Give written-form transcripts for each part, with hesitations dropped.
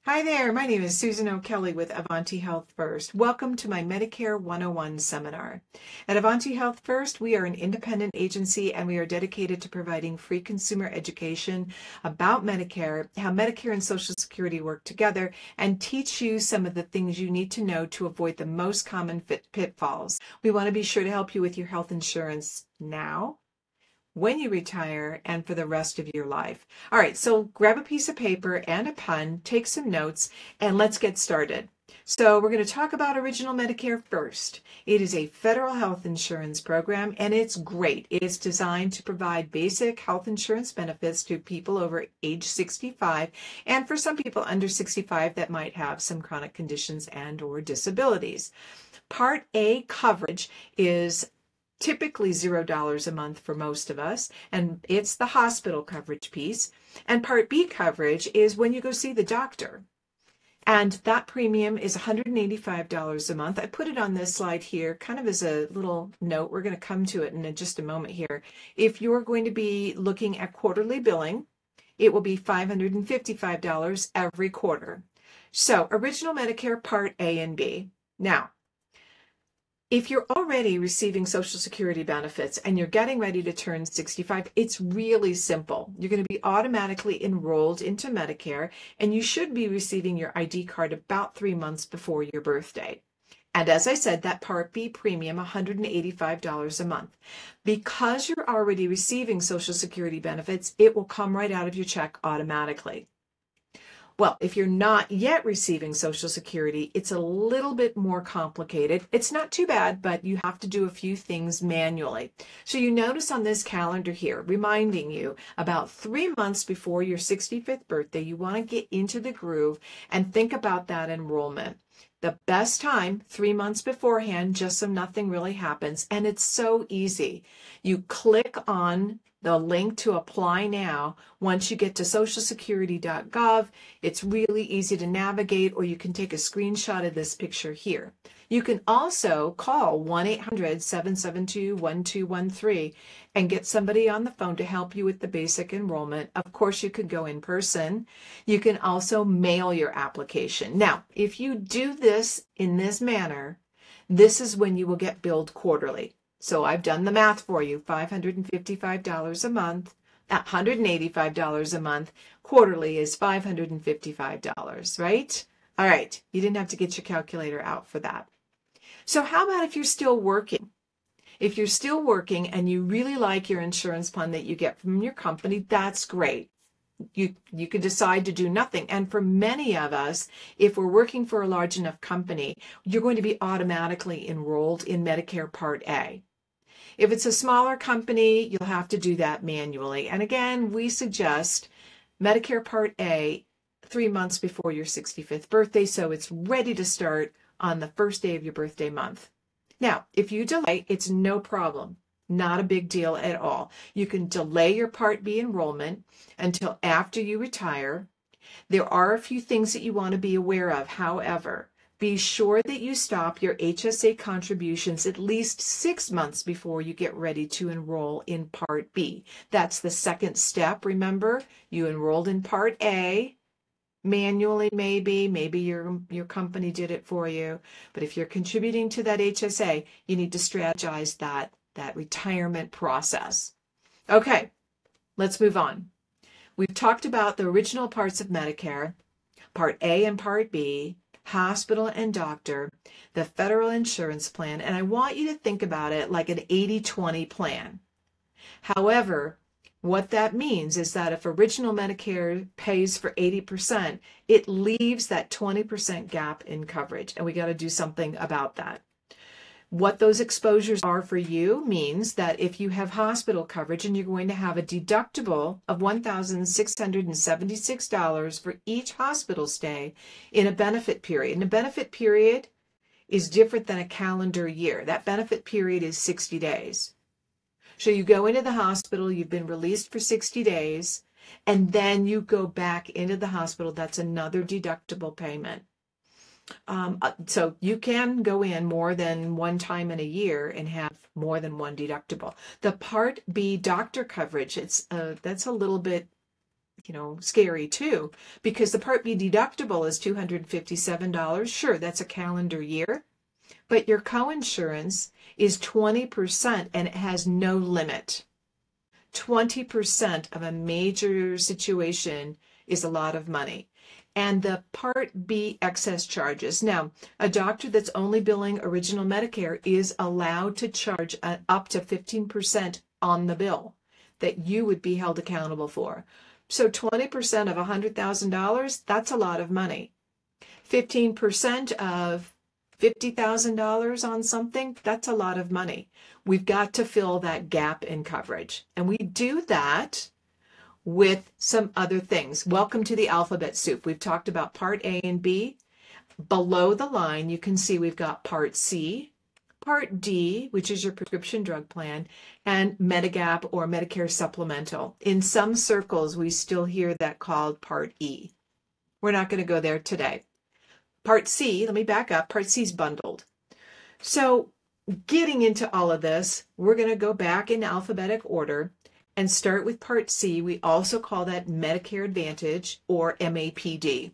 Hi there, my name is Susan O'Kelly with Avanti Health First. Welcome to my Medicare 101 seminar. At Avanti Health First, we are an independent agency and we are dedicated to providing free consumer education about Medicare, how Medicare and Social Security work together, and teach you some of the things you need to know to avoid the most common pitfalls. We want to be sure to help you with your health insurance now, when you retire, and for the rest of your life. All right, so grab a piece of paper and a pen, take some notes, and let's get started. So we're going to talk about Original Medicare first. It is a federal health insurance program, and it's great. It's designed to provide basic health insurance benefits to people over age 65, and for some people under 65 that might have some chronic conditions and or disabilities. Part A coverage is typically $0 a month for most of us, and it's the hospital coverage piece. And Part B coverage is when you go see the doctor. And that premium is $185 a month. I put it on this slide here kind of as a little note. We're going to come to it in just a moment here. If you're going to be looking at quarterly billing, it will be $555 every quarter. So Original Medicare Part A and B. Now, if you're already receiving Social Security benefits and you're getting ready to turn 65, it's really simple. You're going to be automatically enrolled into Medicare, and you should be receiving your ID card about 3 months before your birthday. And as I said, that Part B premium, $185 a month. Because you're already receiving Social Security benefits, it will come right out of your check automatically. Well, if you're not yet receiving Social Security, it's a little bit more complicated. It's not too bad, but you have to do a few things manually. So you notice on this calendar here, reminding you about 3 months before your 65th birthday, you want to get into the groove and think about that enrollment. The best time, 3 months beforehand, just so nothing really happens. And it's so easy. You click on the link to apply now. Once you get to socialsecurity.gov, it's really easy to navigate, or you can take a screenshot of this picture here. You can also call 1-800-772-1213 and get somebody on the phone to help you with the basic enrollment. Of course, you could go in person. You can also mail your application. Now, if you do this in this manner, this is when you will get billed quarterly. So I've done the math for you, $555 a month, $185 a month, quarterly is $555, right? All right, you didn't have to get your calculator out for that. So how about if you're still working? If you're still working and you really like your insurance plan that you get from your company, that's great. You could decide to do nothing. And for many of us, if we're working for a large enough company, you're going to be automatically enrolled in Medicare Part A. If it's a smaller company, you'll have to do that manually. And again, we suggest Medicare Part A 3 months before your 65th birthday, so it's ready to start on the first day of your birthday month. Now, if you delay, it's no problem. Not a big deal at all. You can delay your Part B enrollment until after you retire. There are a few things that you want to be aware of. However, be sure that you stop your HSA contributions at least 6 months before you get ready to enroll in Part B. That's the second step. Remember, you enrolled in Part A, manually maybe your company did it for you. But if you're contributing to that HSA, you need to strategize that retirement process. Okay, let's move on. We've talked about the original parts of Medicare, Part A and Part B, hospital and doctor, the federal insurance plan, and I want you to think about it like an 80-20 plan. However, what that means is that if Original Medicare pays for 80%, it leaves that 20% gap in coverage, and we got to do something about that. What those exposures are for you means that if you have hospital coverage and you're going to have a deductible of $1,676 for each hospital stay in a benefit period. And a benefit period is different than a calendar year. That benefit period is 60 days. So you go into the hospital, you've been released for 60 days, and then you go back into the hospital. That's another deductible payment. So you can go in more than one time in a year and have more than one deductible. The Part B doctor coverage, that's a little bit scary too, because the Part B deductible is $257. Sure, that's a calendar year, but your coinsurance is 20% and it has no limit. 20% of a major situation is a lot of money. And the Part B excess charges. Now, a doctor that's only billing original Medicare is allowed to charge up to 15% on the bill that you would be held accountable for. So 20% of $100,000, that's a lot of money. 15% of $50,000 on something, that's a lot of money. We've got to fill that gap in coverage. And we do that with some other things. Welcome to the alphabet soup. We've talked about Part A and B. Below the line, you can see we've got Part C, Part D, which is your prescription drug plan, and Medigap or Medicare supplemental. In some circles, we still hear that called Part E. We're not going to go there today. Part C, let me back up, Part C is bundled. So getting into all of this, we're going to go back in alphabetic order and start with Part C. We also call that Medicare Advantage or MAPD.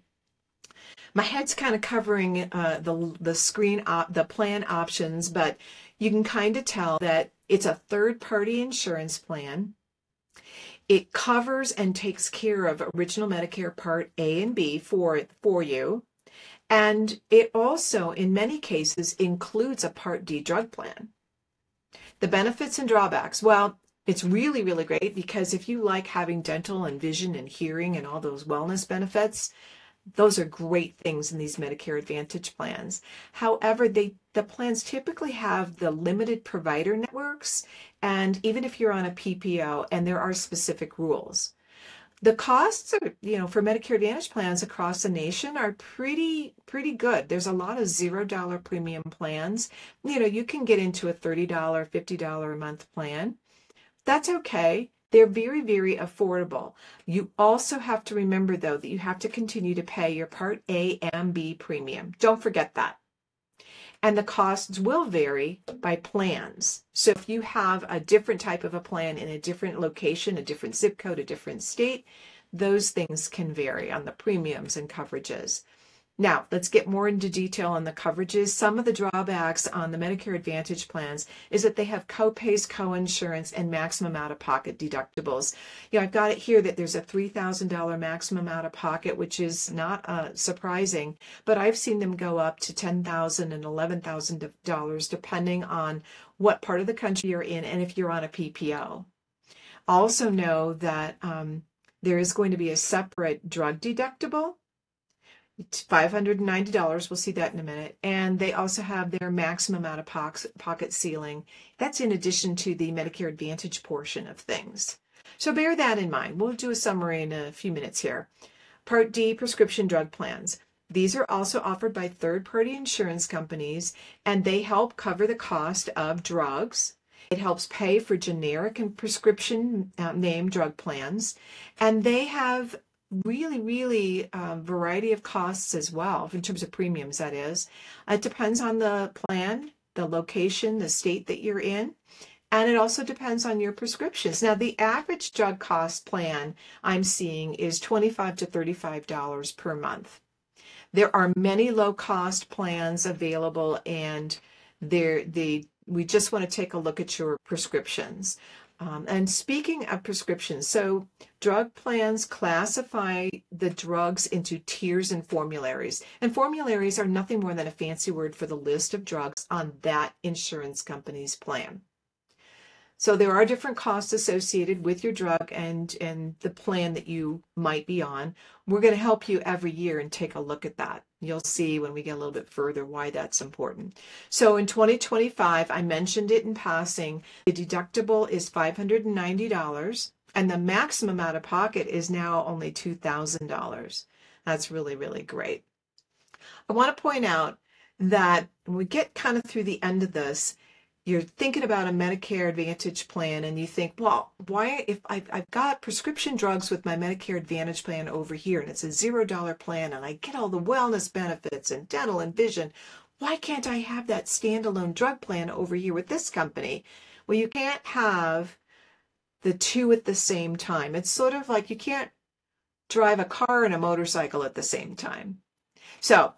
My head's kind of covering the screen, the plan options, but you can kind of tell that it's a third-party insurance plan. It covers and takes care of original Medicare Part A and B for you. And it also, in many cases, includes a Part D drug plan. The benefits and drawbacks. Well, it's really, really great because if you like having dental and vision and hearing and all those wellness benefits, those are great things in these Medicare Advantage plans. However, the plans typically have the limited provider networks, and even if you're on a PPO, and there are specific rules. The costs are, for Medicare Advantage plans across the nation are pretty good. There's a lot of $0 premium plans. You can get into a $30, $50 a month plan. That's okay. They're very, very affordable. You also have to remember, though, that you have to continue to pay your Part A and B premium. Don't forget that. And the costs will vary by plans. So if you have a different type of a plan in a different location, a different zip code, a different state, those things can vary on the premiums and coverages. Now, let's get more into detail on the coverages. Some of the drawbacks on the Medicare Advantage plans is that they have co-pays, co-insurance, and maximum out-of-pocket deductibles. I've got it here that there's a $3,000 maximum out-of-pocket, which is not surprising, but I've seen them go up to $10,000 and $11,000 depending on what part of the country you're in and if you're on a PPO. Also know that there is going to be a separate drug deductible. It's $590. We'll see that in a minute. And they also have their maximum out-of-pocket ceiling. That's in addition to the Medicare Advantage portion of things. So bear that in mind. We'll do a summary in a few minutes here. Part D, prescription drug plans. These are also offered by third-party insurance companies, and they help cover the cost of drugs. It helps pay for generic and prescription name drug plans. And they have really variety of costs as well, in terms of premiums, that is. It depends on the plan, the location, the state that you're in, and it also depends on your prescriptions. Now, the average drug cost plan I'm seeing is $25 to $35 per month. There are many low-cost plans available, and we just want to take a look at your prescriptions. And speaking of prescriptions, so drug plans classify the drugs into tiers and formularies. And formularies are nothing more than a fancy word for the list of drugs on that insurance company's plan. So there are different costs associated with your drug and the plan that you might be on. We're going to help you every year and take a look at that. You'll see when we get a little bit further why that's important. So in 2025, I mentioned it in passing, the deductible is $590 and the maximum out of pocket is now only $2,000. That's really, really great. I want to point out that when we get kind of through the end of this, you're thinking about a Medicare Advantage plan and you think, well, why, if I've got prescription drugs with my Medicare Advantage plan over here and it's a $0 plan and I get all the wellness benefits and dental and vision, why can't I have that standalone drug plan over here with this company? Well, you can't have the two at the same time. It's sort of like you can't drive a car and a motorcycle at the same time. So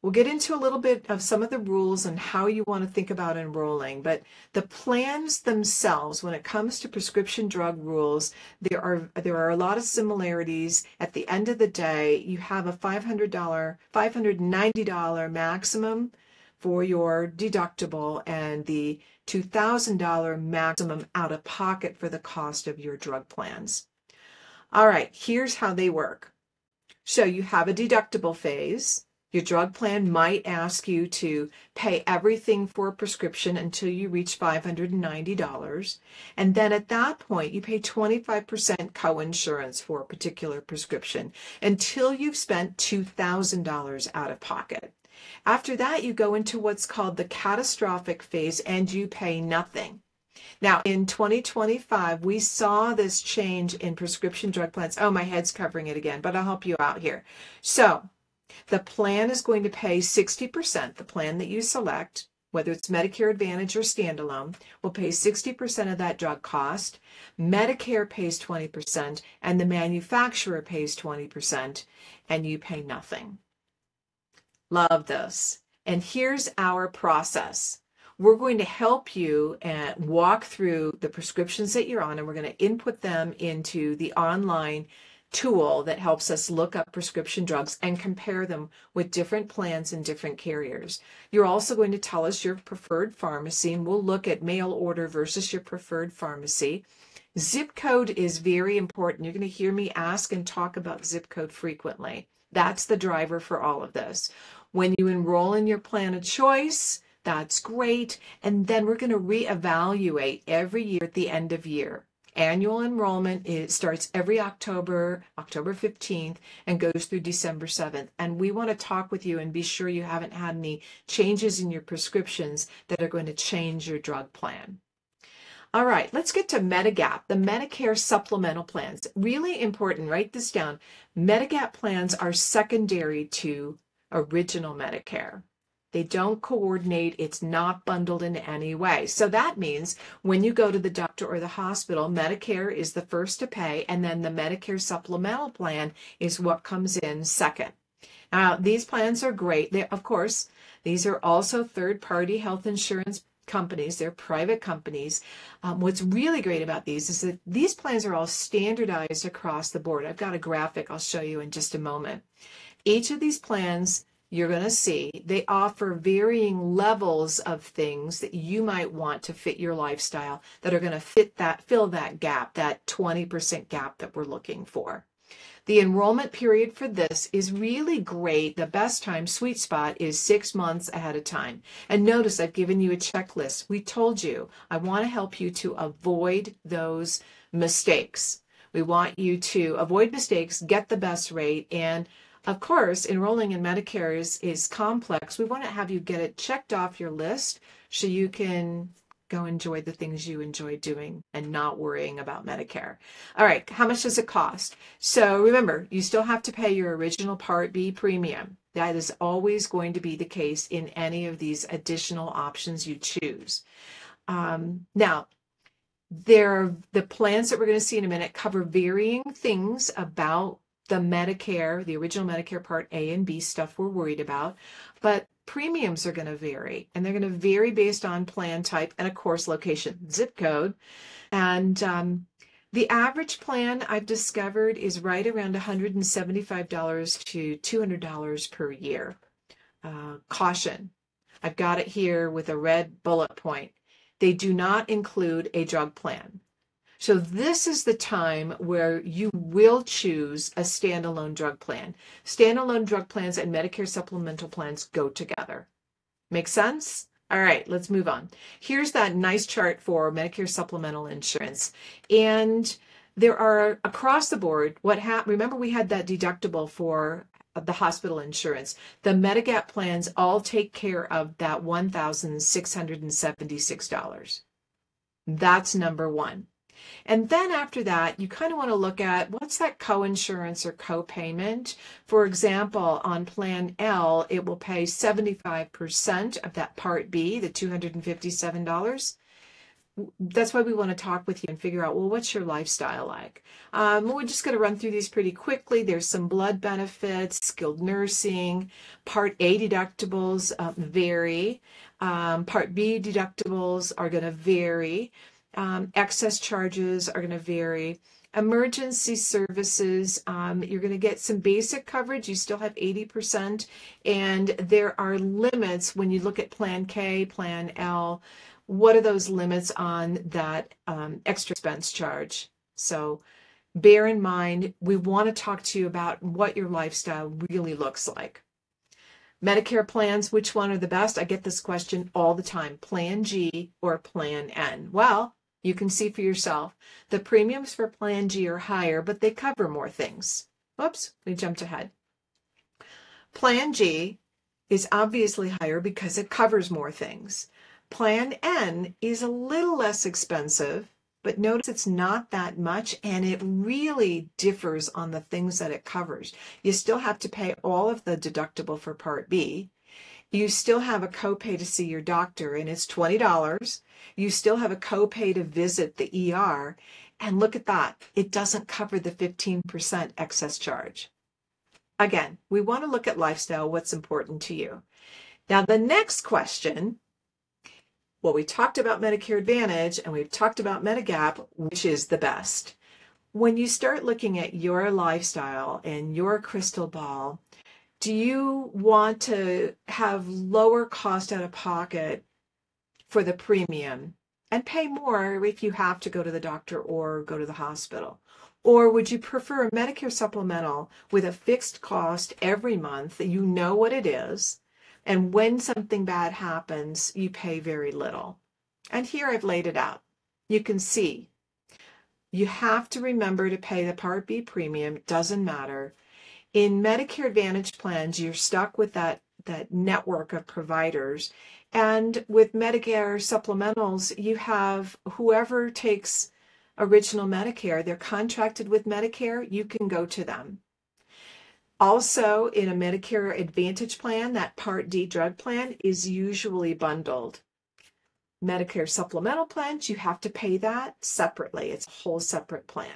we'll get into a little bit of some of the rules and how you want to think about enrolling, but the plans themselves, when it comes to prescription drug rules, there are a lot of similarities. At the end of the day, you have a $590 maximum for your deductible and the $2,000 maximum out of pocket for the cost of your drug plans. All right, here's how they work. So you have a deductible phase. Your drug plan might ask you to pay everything for a prescription until you reach $590. And then at that point, you pay 25% co-insurance for a particular prescription until you've spent $2,000 out of pocket. After that, you go into what's called the catastrophic phase and you pay nothing. Now, in 2025, we saw this change in prescription drug plans. Oh, my head's covering it again, but I'll help you out here. So the plan is going to pay 60%. The plan that you select, whether it's Medicare Advantage or standalone, will pay 60% of that drug cost. Medicare pays 20%, and the manufacturer pays 20%, and you pay nothing. Love this. And here's our process. We're going to help you and walk through the prescriptions that you're on, and we're going to input them into the online tool that helps us look up prescription drugs and compare them with different plans and different carriers. You're also going to tell us your preferred pharmacy, and we'll look at mail order versus your preferred pharmacy. Zip code is very important. You're going to hear me ask and talk about zip code frequently. That's the driver for all of this. When you enroll in your plan of choice, that's great. And then we're going to reevaluate every year at the end of year. Annual enrollment starts every October 15th, and goes through December 7th. And we want to talk with you and be sure you haven't had any changes in your prescriptions that are going to change your drug plan. All right, let's get to Medigap, the Medicare supplemental plans. Really important, write this down. Medigap plans are secondary to original Medicare. They don't coordinate. It's not bundled in any way. So that means when you go to the doctor or the hospital, Medicare is the first to pay, and then the Medicare supplemental plan is what comes in second. Now, these plans are great. Of course, these are also third-party health insurance companies. They're private companies. What's really great about these is that these plans are all standardized across the board. I've got a graphic I'll show you in just a moment. Each of these plans, you're going to see, they offer varying levels of things that you might want to fit your lifestyle that are going to fill that gap, that 20% gap that we're looking for. The enrollment period for this is really great. The best time, sweet spot, is 6 months ahead of time. And notice I've given you a checklist. We told you I want to help you to avoid those mistakes. We want you to avoid mistakes, get the best rate, and of course, enrolling in Medicare is complex. We want to have you get it checked off your list so you can go enjoy the things you enjoy doing and not worrying about Medicare. All right, how much does it cost? So remember, you still have to pay your original Part B premium. That is always going to be the case in any of these additional options you choose. Now, the plans that we're going to see in a minute cover varying things about the Medicare, the original Medicare Part A and B stuff we're worried about, but premiums are going to vary, and they're going to vary based on plan type and, of course, location, zip code. And the average plan I've discovered is right around $175 to $200 per year. Caution, I've got it here with a red bullet point. They do not include a drug plan. So this is the time where you will choose a standalone drug plan. Standalone drug plans and Medicare supplemental plans go together. Make sense? All right, let's move on. Here's that nice chart for Medicare supplemental insurance. And there are, across the board, remember we had that deductible for the hospital insurance. The Medigap plans all take care of that $1,676. That's number one. And then after that, you kind of want to look at what's that co-insurance or co-payment. For example, on Plan L, it will pay 75% of that Part B, the $257. that's why we want to talk with you and figure out, well, what's your lifestyle like? We're just going to run through these pretty quickly. There's some blood benefits, skilled nursing, Part A deductibles vary. Part B deductibles are going to vary. Excess charges are going to vary. Emergency services, you're going to get some basic coverage. You still have 80%. And there are limits when you look at Plan K, Plan L. What are those limits on that extra expense charge? So bear in mind, we want to talk to you about what your lifestyle really looks like. Medicare plans, which one are the best? I get this question all the time. Plan G or Plan N? Well, you can see for yourself. The premiums for Plan G are higher, but they cover more things. Whoops, we jumped ahead. Plan G is obviously higher because it covers more things. Plan N is a little less expensive, but notice it's not that much, and it really differs on the things that it covers. You still have to pay all of the deductible for Part B. You still have a copay to see your doctor, and it's $20. You still have a copay to visit the ER, and look at that. It doesn't cover the 15% excess charge. Again, we want to look at lifestyle, what's important to you. Now, the next question, well, we talked about Medicare Advantage and we've talked about Medigap, which is the best. When you start looking at your lifestyle and your crystal ball, do you want to have lower cost out of pocket for the premium and pay more if you have to go to the doctor or go to the hospital? Or would you prefer a Medicare supplemental with a fixed cost every month that you know what it is, and when something bad happens, you pay very little? And here I've laid it out. You can see you have to remember to pay the Part B premium. It doesn't matter. In Medicare Advantage plans, you're stuck with that network of providers. And with Medicare supplementals, you have whoever takes original Medicare, they're contracted with Medicare, you can go to them. Also, in a Medicare Advantage plan, that Part D drug plan is usually bundled. Medicare supplemental plans, you have to pay that separately. It's a whole separate plan.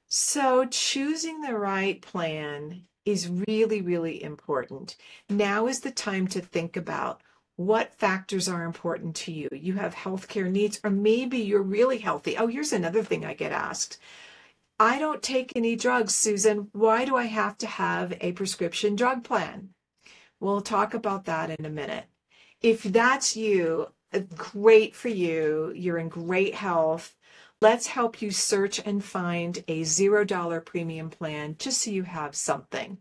So choosing the right plan is really, really important. Now is the time to think about what factors are important to you. You have healthcare needs, or maybe you're really healthy. Oh, here's another thing I get asked. I don't take any drugs, Susan. Why do I have to have a prescription drug plan? We'll talk about that in a minute. If that's you, great for you. You're in great health. Let's help you search and find a $0 premium plan just so you have something.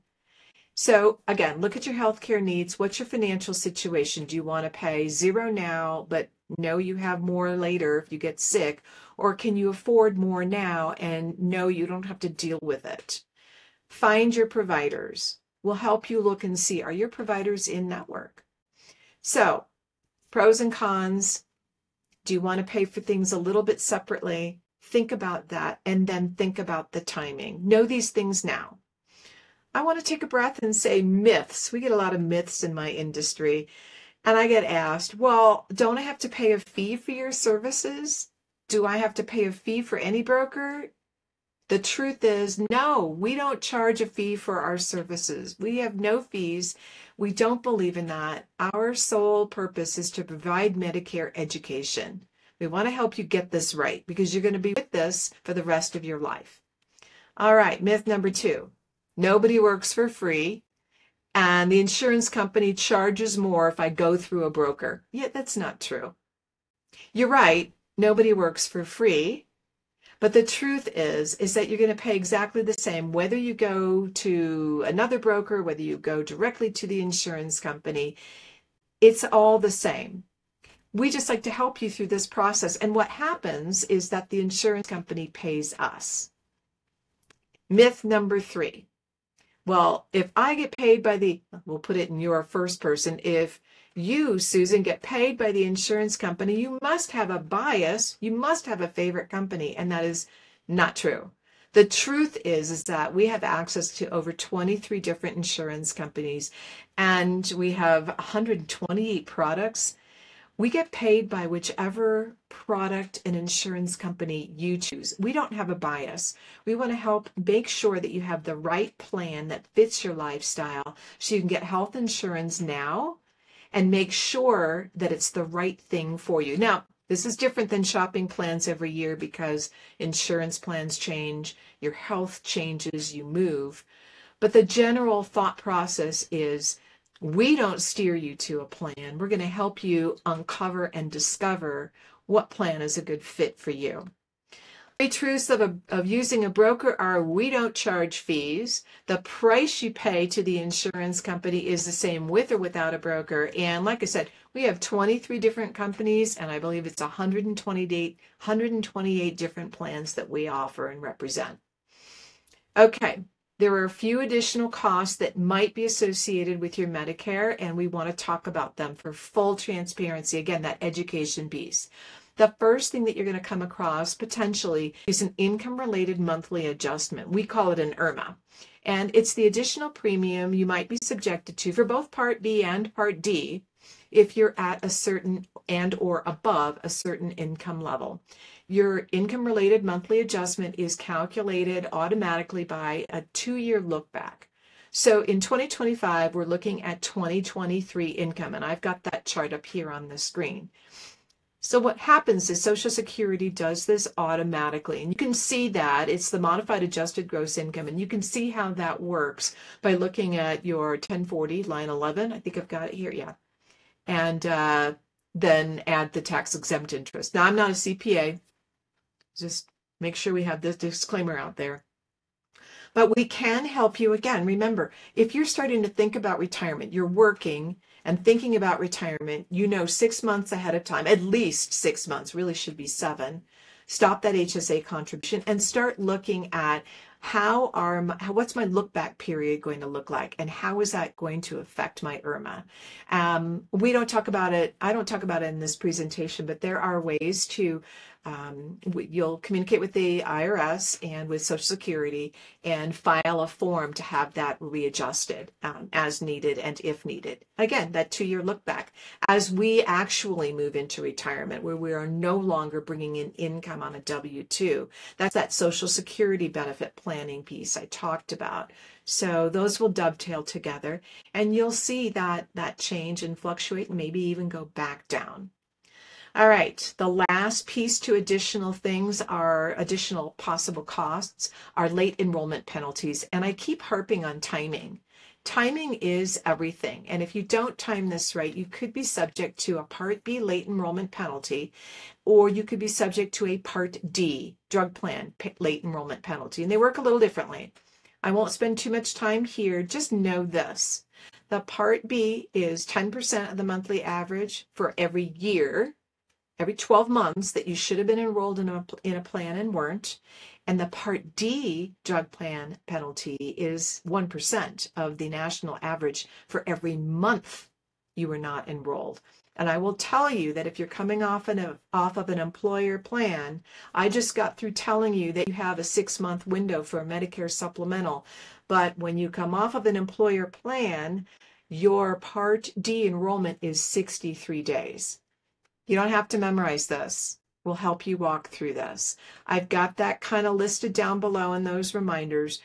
So again, look at your healthcare needs. What's your financial situation? Do you want to pay $0 now, but know you have more later if you get sick? Or can you afford more now and know you don't have to deal with it? Find your providers. We'll help you look and see, are your providers in network? So pros and cons. Do you want to pay for things a little bit separately? Think about that, and then think about the timing. Know these things now. I want to take a breath and say myths. We get a lot of myths in my industry. And I get asked, well, don't I have to pay a fee for your services? Do I have to pay a fee for any broker? The truth is, no, we don't charge a fee for our services. We have no fees. We don't believe in that. Our sole purpose is to provide Medicare education. We want to help you get this right because you're going to be with this for the rest of your life. All right, myth number 2. Nobody works for free, and the insurance company charges more if I go through a broker. Yeah, that's not true. You're right, nobody works for free, but the truth is that you're going to pay exactly the same whether you go to another broker, whether you go directly to the insurance company. It's all the same. We just like to help you through this process, and what happens is that the insurance company pays us. Myth number 3. Well, if I get paid by we'll put it in your first person, if you, Susan, get paid by the insurance company, you must have a bias, you must have a favorite company, and that is not true. The truth is that we have access to over 23 different insurance companies, and we have 128 products. We get paid by whichever product and insurance company you choose. We don't have a bias. We want to help make sure that you have the right plan that fits your lifestyle so you can get health insurance now and make sure that it's the right thing for you. Now, this is different than shopping plans every year because insurance plans change, your health changes, you move. But the general thought process is we don't steer you to a plan. We're going to help you uncover and discover what plan is a good fit for you. The truths of using a broker are we don't charge fees. The price you pay to the insurance company is the same with or without a broker. And like I said, we have 23 different companies, and I believe it's 128 different plans that we offer and represent. Okay. There are a few additional costs that might be associated with your Medicare, and we want to talk about them for full transparency. Again, that education piece. The first thing that you're going to come across potentially is an income-related monthly adjustment. We call it an IRMA, and it's the additional premium you might be subjected to for both Part B and Part D if you're at a certain and or above a certain income level. Your income-related monthly adjustment is calculated automatically by a 2-year look back. So in 2025, we're looking at 2023 income, and I've got that chart up here on the screen. So what happens is Social Security does this automatically, and you can see that it's the modified adjusted gross income, and you can see how that works by looking at your 1040 line 11. I think I've got it here, yeah. And then add the tax-exempt interest. Now, I'm not a CPA. Just make sure we have this disclaimer out there. But we can help you again. Remember, if you're starting to think about retirement, you're working and thinking about retirement, 6 months ahead of time, at least 6 months, really should be 7. Stop that HSA contribution and start looking at what's my look back period going to look like, and how is that going to affect my IRMA? We don't talk about it. I don't talk about it in this presentation, but there are ways to you'll communicate with the IRS and with Social Security and file a form to have that readjusted as needed and if needed. Again, that 2-year look back as we actually move into retirement where we are no longer bringing in income on a W-2. That's that Social Security benefit planning piece I talked about. So those will dovetail together, and you'll see that change and fluctuate and maybe even go back down. All right, the last piece to additional things are additional possible costs are late enrollment penalties. And I keep harping on timing. Timing is everything. And if you don't time this right, you could be subject to a Part B late enrollment penalty, or you could be subject to a Part D drug plan late enrollment penalty. And they work a little differently. I won't spend too much time here. Just know this. The Part B is 10% of the monthly average for every year. Every 12 months that you should have been enrolled in a plan and weren't. And the Part D drug plan penalty is 1% of the national average for every month you were not enrolled. And I will tell you that if you're coming off of an employer plan, I just got through telling you that you have a 6-month window for a Medicare supplemental. But when you come off of an employer plan, your Part D enrollment is 63 days. You don't have to memorize this. We'll help you walk through this. I've got that kind of listed down below in those reminders.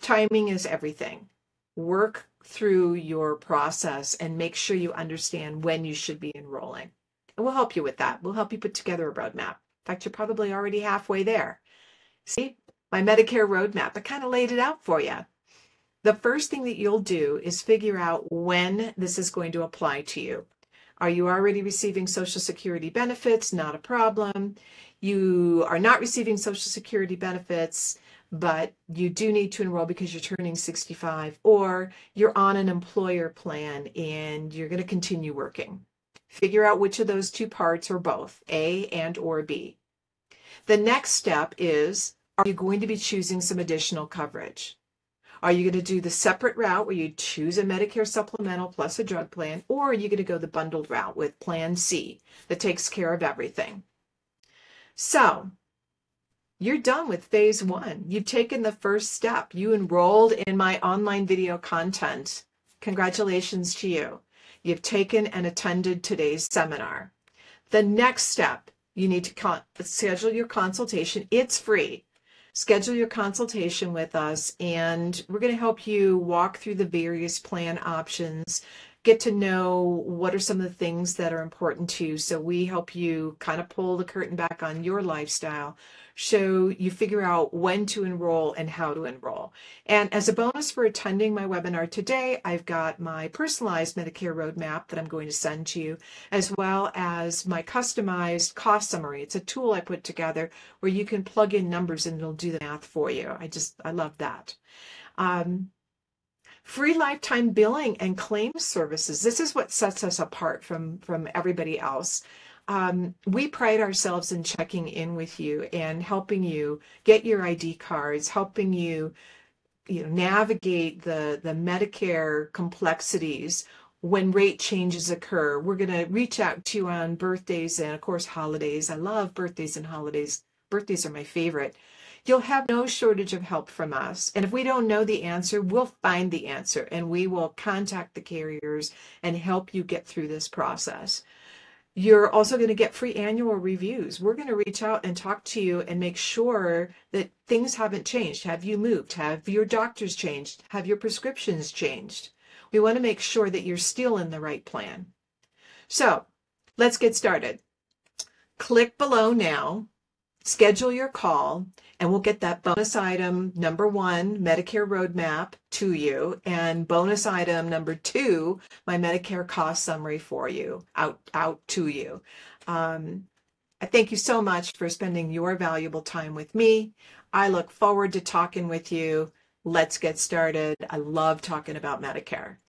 Timing is everything. Work through your process and make sure you understand when you should be enrolling. And we'll help you with that. We'll help you put together a roadmap. In fact, you're probably already halfway there. See, my Medicare roadmap, I kind of laid it out for you. The first thing that you'll do is figure out when this is going to apply to you. Are you already receiving Social Security benefits? Not a problem. You are not receiving Social Security benefits, but you do need to enroll because you're turning 65, or you're on an employer plan and you're going to continue working. Figure out which of those two parts or both, A and or B. The next step is, are you going to be choosing some additional coverage? Are you going to do the separate route where you choose a Medicare supplemental plus a drug plan, or are you going to go the bundled route with Plan C that takes care of everything? So you're done with phase 1. You've taken the first step. You enrolled in my online video content. Congratulations to you. You've taken and attended today's seminar. The next step, you need to schedule your consultation. It's free. Schedule your consultation with us, and we're going to help you walk through the various plan options, get to know what are some of the things that are important to you. So we help you kind of pull the curtain back on your lifestyle, so you figure out when to enroll and how to enroll. And as a bonus for attending my webinar today, I've got my personalized Medicare roadmap that I'm going to send to you, as well as my customized cost summary. It's a tool I put together where you can plug in numbers and it'll do the math for you. I love that. Free lifetime billing and claims services. This is what sets us apart from everybody else. We pride ourselves in checking in with you and helping you get your ID cards, helping you, navigate the Medicare complexities when rate changes occur. We're going to reach out to you on birthdays and, of course, holidays. I love birthdays and holidays. Birthdays are my favorite. You'll have no shortage of help from us. And if we don't know the answer, we'll find the answer and we will contact the carriers and help you get through this process. You're also going to get free annual reviews. We're going to reach out and talk to you and make sure that things haven't changed. Have you moved? Have your doctors changed? Have your prescriptions changed? We want to make sure that you're still in the right plan. So let's get started. Click below now, schedule your call, and we'll get that bonus item number 1, Medicare roadmap, to you, and bonus item number 2, my Medicare cost summary for you, out to you. I thank you so much for spending your valuable time with me. I look forward to talking with you. Let's get started. I love talking about Medicare.